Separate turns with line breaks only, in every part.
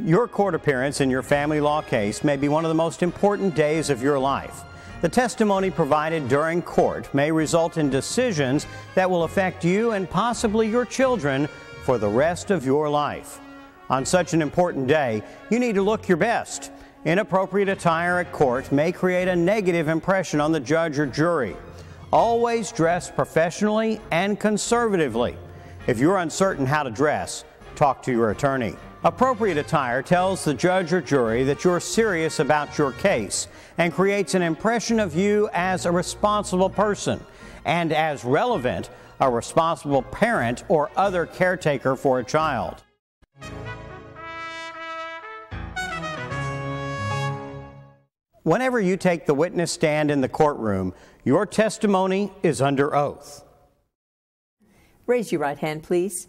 Your court appearance in your family law case may be one of the most important days of your life. The testimony provided during court may result in decisions that will affect you and possibly your children for the rest of your life. On such an important day, you need to look your best. Inappropriate attire at court may create a negative impression on the judge or jury. Always dress professionally and conservatively. If you're uncertain how to dress, talk to your attorney. Appropriate attire tells the judge or jury that you're serious about your case and creates an impression of you as a responsible person and, as relevant, a responsible parent or other caretaker for a child. Whenever you take the witness stand in the courtroom, your testimony is under oath.
Raise your right hand, please.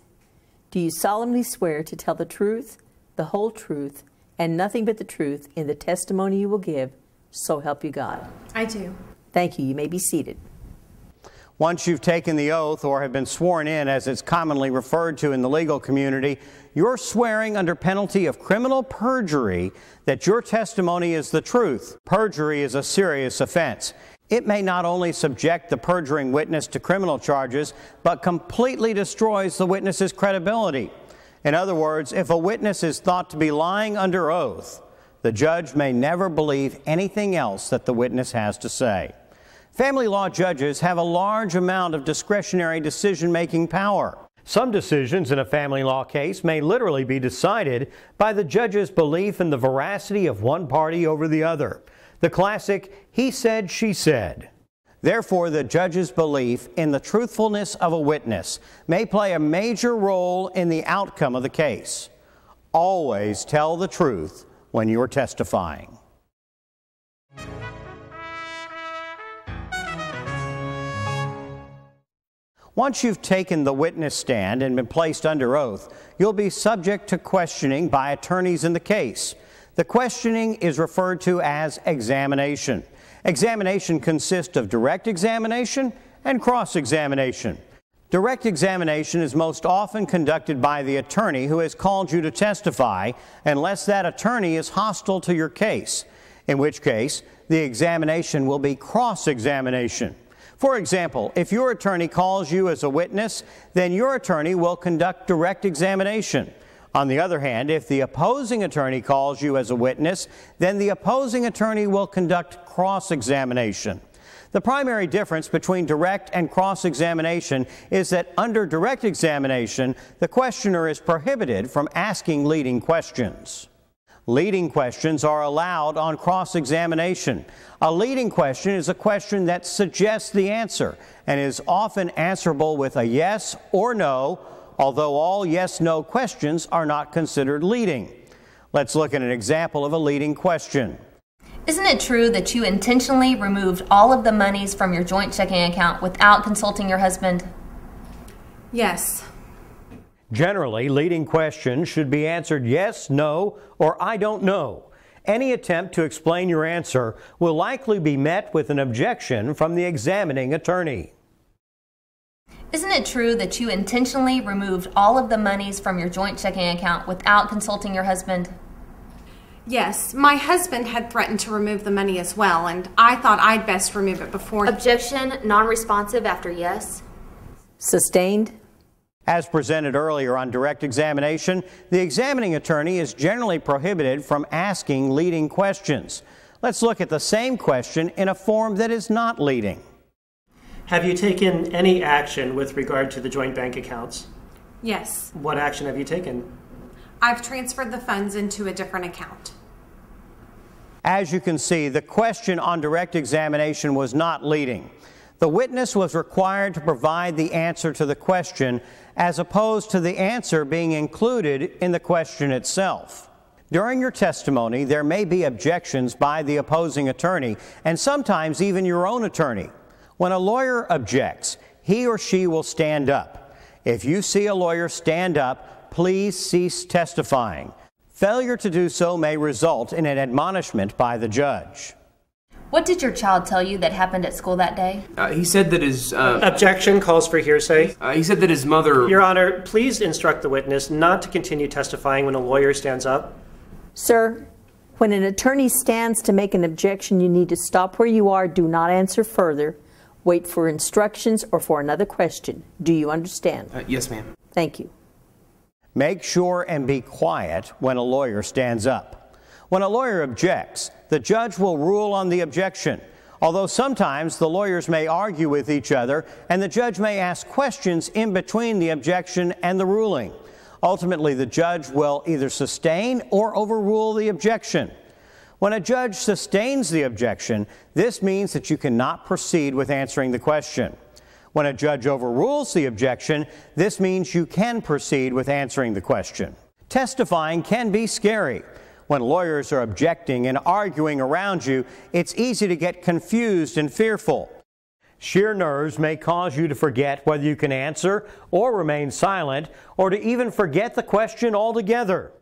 Do you solemnly swear to tell the truth, the whole truth, and nothing but the truth in the testimony you will give, so help you God?
I do.
Thank you. You may be seated.
Once you've taken the oath, or have been sworn in as it's commonly referred to in the legal community, you're swearing under penalty of criminal perjury that your testimony is the truth. Perjury is a serious offense. It may not only subject the perjuring witness to criminal charges, but completely destroys the witness's credibility. In other words, if a witness is thought to be lying under oath, the judge may never believe anything else that the witness has to say. Family law judges have a large amount of discretionary decision-making power. Some decisions in a family law case may literally be decided by the judge's belief in the veracity of one party over the other. The classic, he said, she said. Therefore, the judge's belief in the truthfulness of a witness may play a major role in the outcome of the case. Always tell the truth when you're testifying. Once you've taken the witness stand and been placed under oath, you'll be subject to questioning by attorneys in the case. The questioning is referred to as examination. Examination consists of direct examination and cross-examination. Direct examination is most often conducted by the attorney who has called you to testify, unless that attorney is hostile to your case, in which case the examination will be cross-examination. For example, if your attorney calls you as a witness, then your attorney will conduct direct examination. On the other hand, if the opposing attorney calls you as a witness, then the opposing attorney will conduct cross-examination. The primary difference between direct and cross-examination is that under direct examination, the questioner is prohibited from asking leading questions. Leading questions are allowed on cross-examination. A leading question is a question that suggests the answer and is often answerable with a yes or no, although all yes-no questions are not considered leading. Let's look at an example of a leading question.
Isn't it true that you intentionally removed all of the monies from your joint checking account without consulting your husband?
Yes.
Generally, leading questions should be answered yes, no, or I don't know. Any attempt to explain your answer will likely be met with an objection from the examining attorney.
Isn't it true that you intentionally removed all of the monies from your joint checking account without consulting your husband?
Yes, my husband had threatened to remove the money as well, and I thought I'd best remove it before.
Objection, non-responsive after yes.
Sustained.
As presented earlier on direct examination, the examining attorney is generally prohibited from asking leading questions. Let's look at the same question in a form that is not leading.
Have you taken any action with regard to the joint bank accounts?
Yes.
What action have you taken?
I've transferred the funds into a different account.
As you can see, the question on direct examination was not leading. The witness was required to provide the answer to the question as opposed to the answer being included in the question itself. During your testimony, there may be objections by the opposing attorney and sometimes even your own attorney. When a lawyer objects, he or she will stand up. If you see a lawyer stand up, please cease testifying. Failure to do so may result in an admonishment by the judge.
What did your child tell you that happened at school that day?
He said that his...
Objection calls for hearsay.
He said that his mother...
Your Honor, please instruct the witness not to continue testifying when a lawyer stands up.
Sir, when an attorney stands to make an objection, you need to stop where you are. Do not answer further. Wait for instructions or for another question. Do you understand?
Yes, ma'am.
Thank you.
Make sure and be quiet when a lawyer stands up. When a lawyer objects, the judge will rule on the objection. Although sometimes the lawyers may argue with each other and the judge may ask questions in between the objection and the ruling. Ultimately, the judge will either sustain or overrule the objection. When a judge sustains the objection, this means that you cannot proceed with answering the question. When a judge overrules the objection, this means you can proceed with answering the question. Testifying can be scary. When lawyers are objecting and arguing around you, it's easy to get confused and fearful. Sheer nerves may cause you to forget whether you can answer or remain silent, or to even forget the question altogether.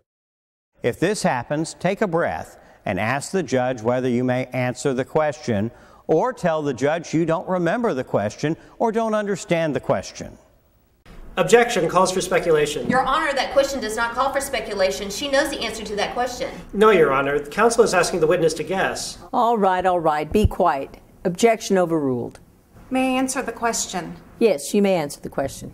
If this happens, take a breath and ask the judge whether you may answer the question, or tell the judge you don't remember the question or don't understand the question.
Objection calls for speculation.
Your Honor, that question does not call for speculation. She knows the answer to that question.
No, Your Honor. The counsel is asking the witness to guess.
All right. Be quiet. Objection overruled.
May I answer the question?
Yes, you may answer the question.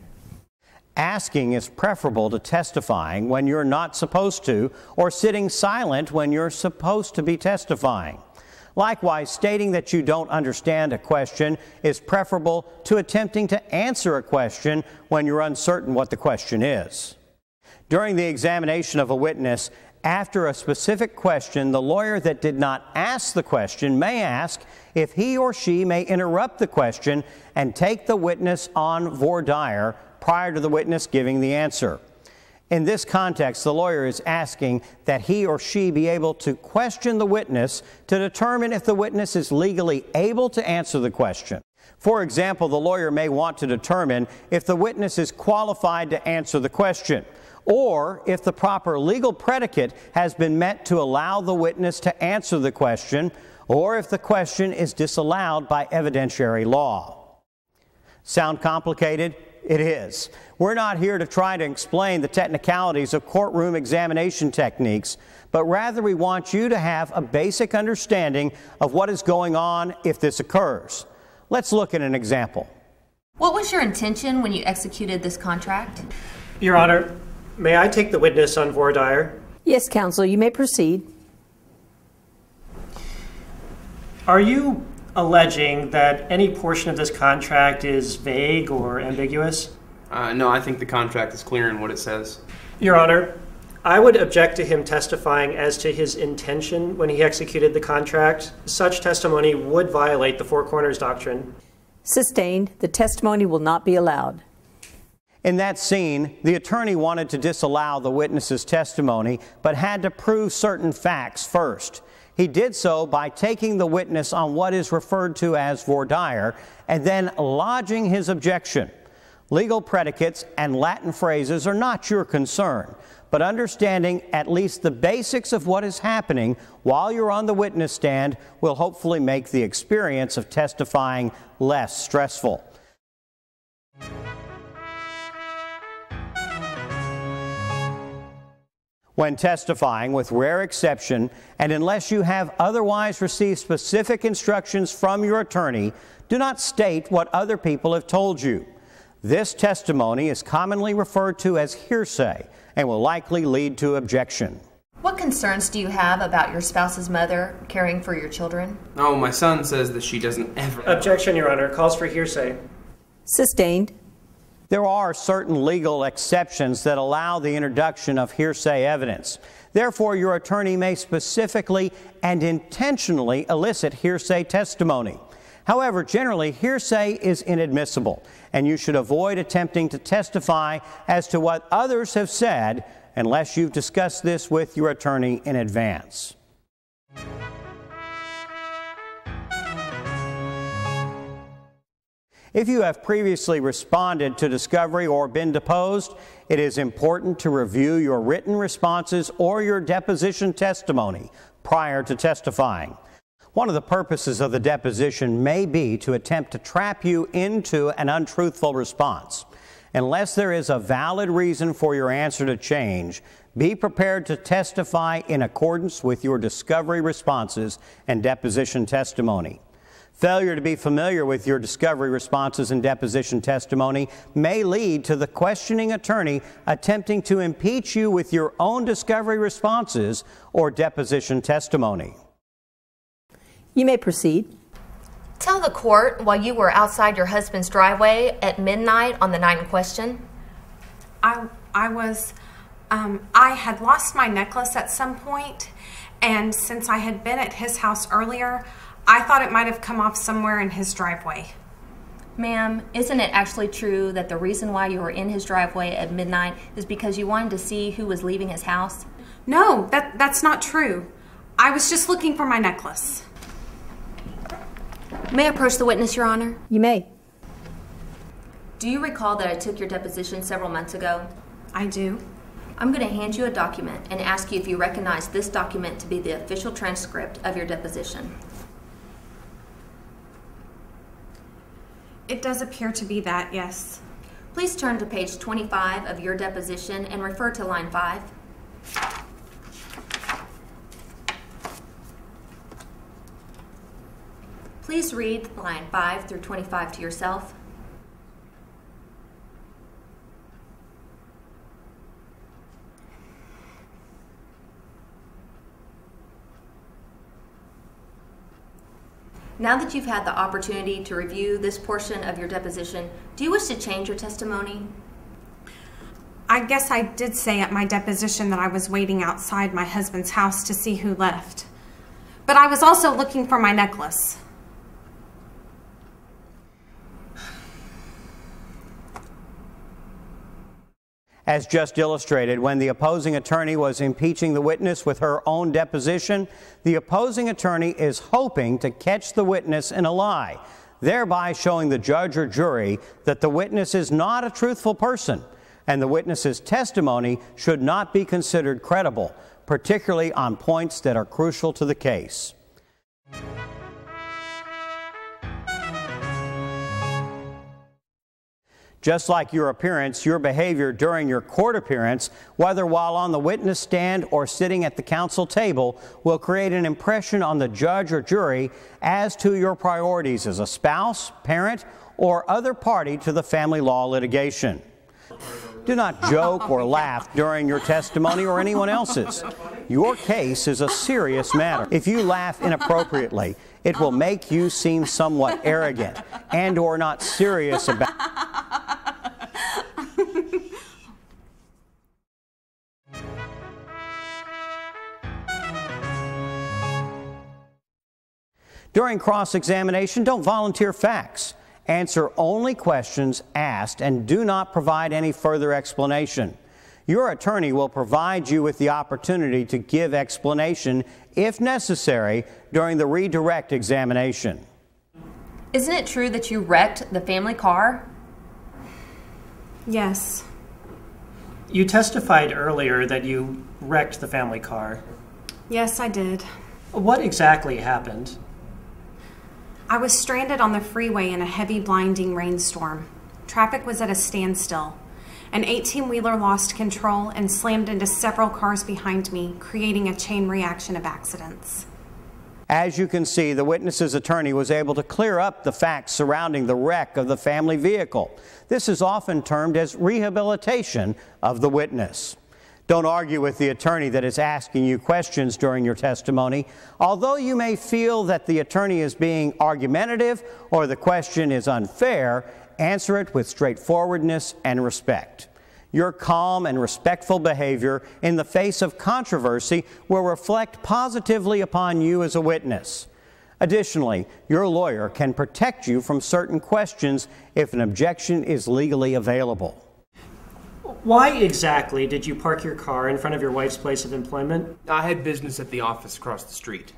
Asking is preferable to testifying when you're not supposed to, or sitting silent when you're supposed to be testifying. Likewise, stating that you don't understand a question is preferable to attempting to answer a question when you're uncertain what the question is. During the examination of a witness, after a specific question, the lawyer that did not ask the question may ask if he or she may interrupt the question and take the witness on voir dire prior to the witness giving the answer. In this context, the lawyer is asking that he or she be able to question the witness to determine if the witness is legally able to answer the question. For example, the lawyer may want to determine if the witness is qualified to answer the question, or if the proper legal predicate has been met to allow the witness to answer the question, or if the question is disallowed by evidentiary law. Sound complicated? It is. We're not here to try to explain the technicalities of courtroom examination techniques, but rather we want you to have a basic understanding of what is going on if this occurs. Let's look at an example.
What was your intention when you executed this contract?
Your Honor, may I take the witness on voir dire?
Yes, counsel, you may proceed.
Are you alleging that any portion of this contract is vague or ambiguous?
No, I think the contract is clear in what it says.
Your Honor, I would object to him testifying as to his intention when he executed the contract. Such testimony would violate the Four Corners Doctrine.
Sustained. The testimony will not be allowed.
In that scene, the attorney wanted to disallow the witness's testimony, but had to prove certain facts first. He did so by taking the witness on what is referred to as voir dire and then lodging his objection. Legal predicates and Latin phrases are not your concern, but understanding at least the basics of what is happening while you're on the witness stand will hopefully make the experience of testifying less stressful. When testifying, with rare exception, and unless you have otherwise received specific instructions from your attorney, do not state what other people have told you. This testimony is commonly referred to as hearsay and will likely lead to objection.
What concerns do you have about your spouse's mother caring for your children?
Oh, my son says that she doesn't ever...
Objection, Your Honor. Calls for hearsay.
Sustained.
There are certain legal exceptions that allow the introduction of hearsay evidence. Therefore, your attorney may specifically and intentionally elicit hearsay testimony. However, generally, hearsay is inadmissible, and you should avoid attempting to testify as to what others have said unless you've discussed this with your attorney in advance. If you have previously responded to discovery or been deposed, it is important to review your written responses or your deposition testimony prior to testifying. One of the purposes of the deposition may be to attempt to trap you into an untruthful response. Unless there is a valid reason for your answer to change, be prepared to testify in accordance with your discovery responses and deposition testimony. Failure to be familiar with your discovery responses and deposition testimony may lead to the questioning attorney attempting to impeach you with your own discovery responses or deposition testimony.
You may proceed.
Tell the court why you were outside your husband's driveway at midnight on the night in question.
I had lost my necklace at some point, and since I had been at his house earlier, I thought it might have come off somewhere in his driveway.
Ma'am, isn't it actually true that the reason why you were in his driveway at midnight is because you wanted to see who was leaving his house?
No, that's not true. I was just looking for my necklace.
May I approach the witness, Your Honor?
You may.
Do you recall that I took your deposition several months ago?
I do.
I'm going to hand you a document and ask you if you recognize this document to be the official transcript of your deposition.
It does appear to be that, yes.
Please turn to page 25 of your deposition and refer to line 5. Please read line 5 through 25 to yourself. Now that you've had the opportunity to review this portion of your deposition, do you wish to change your testimony?
I guess I did say at my deposition that I was waiting outside my husband's house to see who left. But I was also looking for my necklace.
As just illustrated, when the opposing attorney was impeaching the witness with her own deposition, the opposing attorney is hoping to catch the witness in a lie, thereby showing the judge or jury that the witness is not a truthful person, and the witness's testimony should not be considered credible, particularly on points that are crucial to the case. Just like your appearance, your behavior during your court appearance, whether while on the witness stand or sitting at the counsel table, will create an impression on the judge or jury as to your priorities as a spouse, parent, or other party to the family law litigation. Do not joke or laugh during your testimony or anyone else's. Your case is a serious matter. If you laugh inappropriately, it will make you seem somewhat arrogant and or not serious about During cross-examination, don't volunteer facts. Answer only questions asked and do not provide any further explanation. Your attorney will provide you with the opportunity to give explanation, if necessary, during the redirect examination.
Isn't it true that you wrecked the family car?
Yes.
You testified earlier that you wrecked the family car.
Yes, I did.
What exactly happened?
I was stranded on the freeway in a heavy, blinding rainstorm. Traffic was at a standstill. An 18-wheeler lost control and slammed into several cars behind me, creating a chain reaction of accidents.
As you can see, the witness's attorney was able to clear up the facts surrounding the wreck of the family vehicle. This is often termed as rehabilitation of the witness. Don't argue with the attorney that is asking you questions during your testimony. Although you may feel that the attorney is being argumentative or the question is unfair, answer it with straightforwardness and respect. Your calm and respectful behavior in the face of controversy will reflect positively upon you as a witness. Additionally, your lawyer can protect you from certain questions if an objection is legally available.
Why exactly did you park your car in front of your wife's place of employment?
I had business at the office across the street.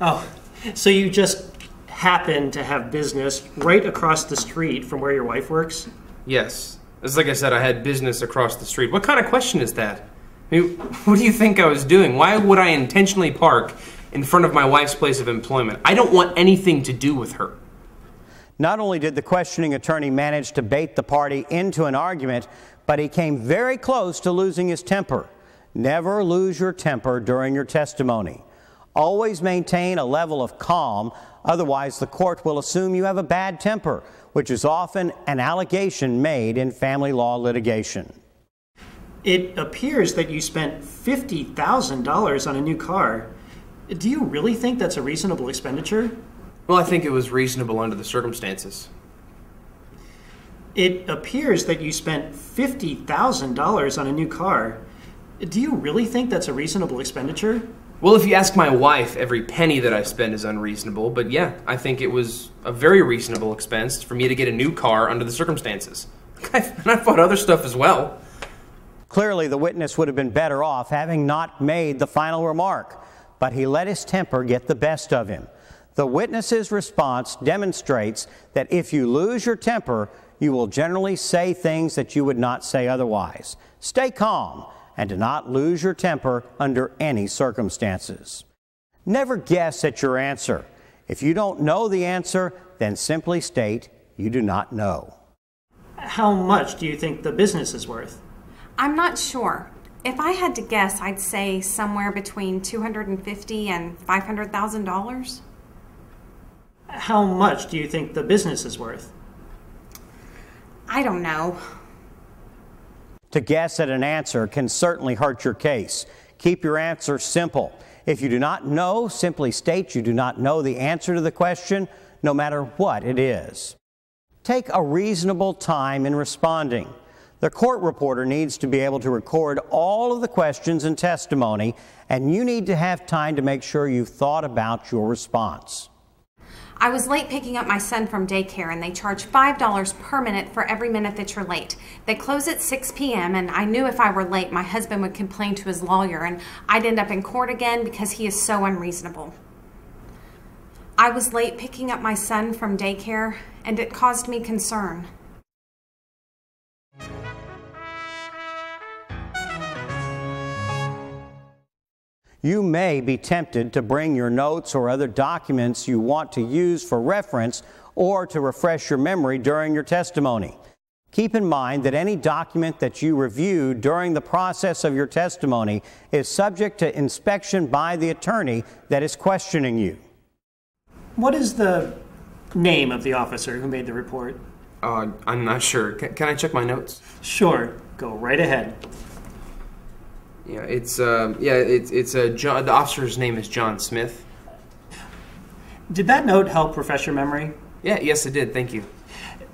Oh, so you just happen to have business right across the street from where your wife works?
Yes. It's like I said, I had business across the street. What kind of question is that? I mean, what do you think I was doing? Why would I intentionally park in front of my wife's place of employment? I don't want anything to do with her.
Not only did the questioning attorney manage to bait the party into an argument, but he came very close to losing his temper. Never lose your temper during your testimony. Always maintain a level of calm, otherwise the court will assume you have a bad temper, which is often an allegation made in family law litigation.
It appears that you spent $50,000 on a new car. Do you really think that's a reasonable expenditure?
Well, I think it was reasonable under the circumstances.
It appears that you spent $50,000 on a new car. Do you really think that's a reasonable expenditure?
Well, if you ask my wife, every penny that I spend is unreasonable, but yeah, I think it was a very reasonable expense for me to get a new car under the circumstances. And I bought other stuff as well.
Clearly, the witness would have been better off having not made the final remark, but he let his temper get the best of him. The witness's response demonstrates that if you lose your temper, you will generally say things that you would not say otherwise. Stay calm and do not lose your temper under any circumstances. Never guess at your answer. If you don't know the answer, then simply state you do not know.
How much do you think the business is worth?
I'm not sure. If I had to guess, I'd say somewhere between $250,000 and $500,000.
How much do you think the business is worth?
I don't know.
To guess at an answer can certainly hurt your case. Keep your answer simple. If you do not know, simply state you do not know the answer to the question, no matter what it is. Take a reasonable time in responding. The court reporter needs to be able to record all of the questions and testimony, and you need to have time to make sure you've thought about your response.
I was late picking up my son from daycare, and they charge $5 per minute for every minute that you're late. They close at 6 p.m., and I knew if I were late, my husband would complain to his lawyer, and I'd end up in court again because he is so unreasonable. I was late picking up my son from daycare, and it caused me concern.
You may be tempted to bring your notes or other documents you want to use for reference or to refresh your memory during your testimony. Keep in mind that any document that you review during the process of your testimony is subject to inspection by the attorney that is questioning you.
What is the name of the officer who made the report?
I'm not sure. Can I check my notes?
Sure, go right ahead.
Yeah, the officer's name is John Smith.
Did that note help refresh your memory?
Yes, it did. Thank you.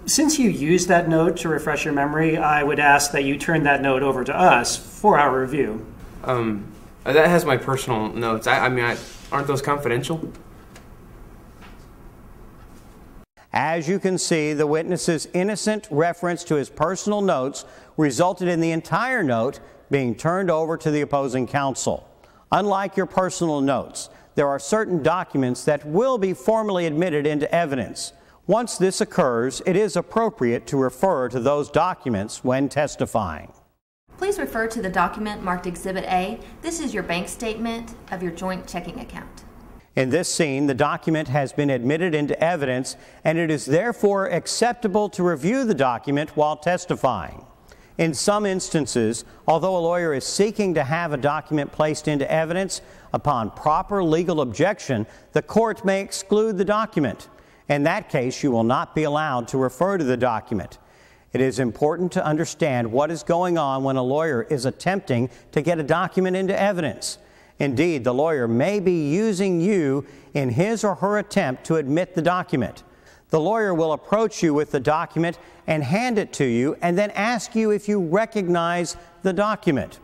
Since you used that note to refresh your memory, I would ask that you turn that note over to us for our review.
That has my personal notes. Aren't those confidential?
As you can see, the witness's innocent reference to his personal notes resulted in the entire note being turned over to the opposing counsel. Unlike your personal notes, there are certain documents that will be formally admitted into evidence. Once this occurs, it is appropriate to refer to those documents when testifying.
Please refer to the document marked Exhibit A. This is your bank statement of your joint checking account.
In this scene, the document has been admitted into evidence, and it is therefore acceptable to review the document while testifying. In some instances, although a lawyer is seeking to have a document placed into evidence, upon proper legal objection, the court may exclude the document. In that case, you will not be allowed to refer to the document. It is important to understand what is going on when a lawyer is attempting to get a document into evidence. Indeed, the lawyer may be using you in his or her attempt to admit the document. The lawyer will approach you with the document and hand it to you and then ask you if you recognize the document.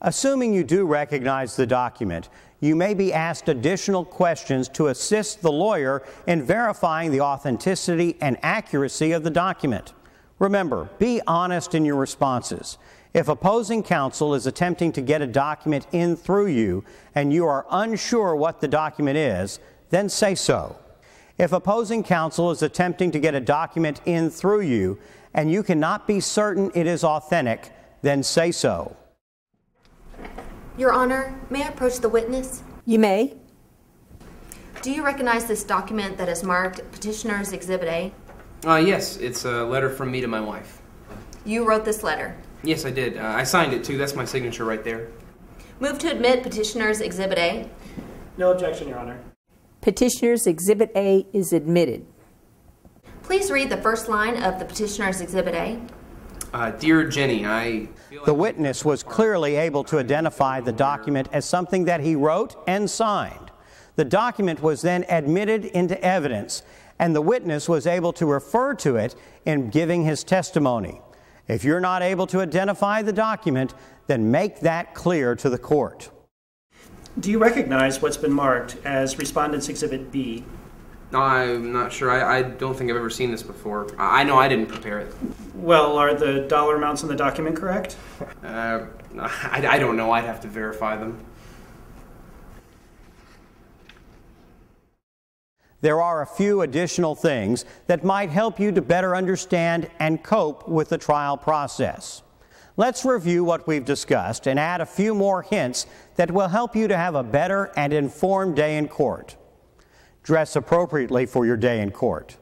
Assuming you do recognize the document, you may be asked additional questions to assist the lawyer in verifying the authenticity and accuracy of the document. Remember, be honest in your responses. If opposing counsel is attempting to get a document in through you and you are unsure what the document is, then say so. If opposing counsel is attempting to get a document in through you and you cannot be certain it is authentic, then say so.
Your Honor, may I approach the witness?
You may.
Do you recognize this document that is marked Petitioner's Exhibit A?
Yes, it's a letter from me to my wife.
You wrote this letter?
Yes, I did. I signed it too. That's my signature right there.
Move to admit Petitioner's Exhibit A.
No objection, Your Honor.
Petitioner's Exhibit A is admitted.
Please read the first line of the Petitioner's Exhibit A.
Dear Jenny, I feel like
The witness was clearly able to identify the document as something that he wrote and signed. The document was then admitted into evidence, and the witness was able to refer to it in giving his testimony. If you're not able to identify the document, then make that clear to the court.
Do you recognize what's been marked as Respondent's Exhibit B?
I'm not sure. I don't think I've ever seen this before. I know I didn't prepare it.
Well, are the dollar amounts in the document correct?
I don't know. I'd have to verify them.
There are a few additional things that might help you to better understand and cope with the trial process. Let's review what we've discussed and add a few more hints that will help you to have a better and informed day in court. Dress appropriately for your day in court.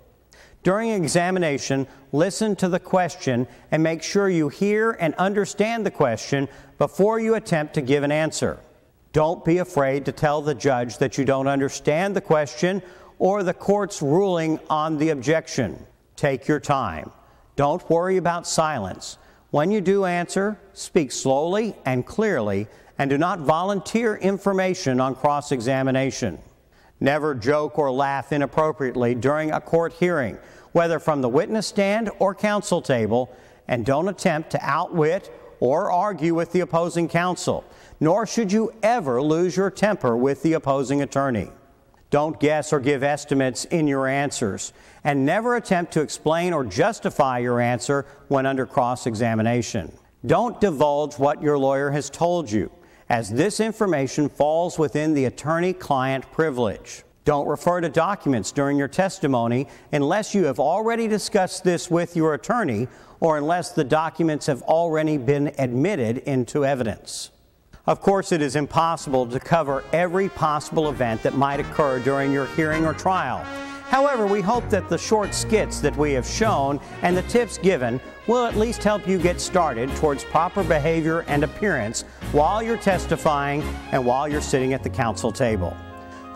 During examination, listen to the question and make sure you hear and understand the question before you attempt to give an answer. Don't be afraid to tell the judge that you don't understand the question or the court's ruling on the objection. Take your time. Don't worry about silence. When you do answer, speak slowly and clearly, and do not volunteer information on cross-examination. Never joke or laugh inappropriately during a court hearing, whether from the witness stand or counsel table, and don't attempt to outwit or argue with the opposing counsel, nor should you ever lose your temper with the opposing attorney. Don't guess or give estimates in your answers, and never attempt to explain or justify your answer when under cross-examination. Don't divulge what your lawyer has told you, as this information falls within the attorney-client privilege. Don't refer to documents during your testimony unless you have already discussed this with your attorney or unless the documents have already been admitted into evidence. Of course, it is impossible to cover every possible event that might occur during your hearing or trial. However, we hope that the short skits that we have shown and the tips given will at least help you get started towards proper behavior and appearance while you're testifying and while you're sitting at the counsel table.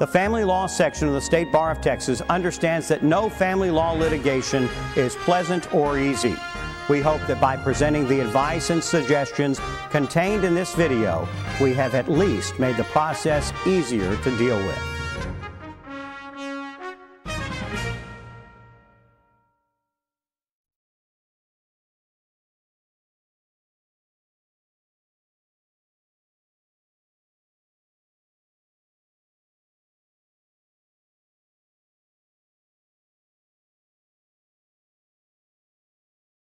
The Family Law section of the State Bar of Texas understands that no family law litigation is pleasant or easy. We hope that by presenting the advice and suggestions contained in this video, we have at least made the process easier to deal with.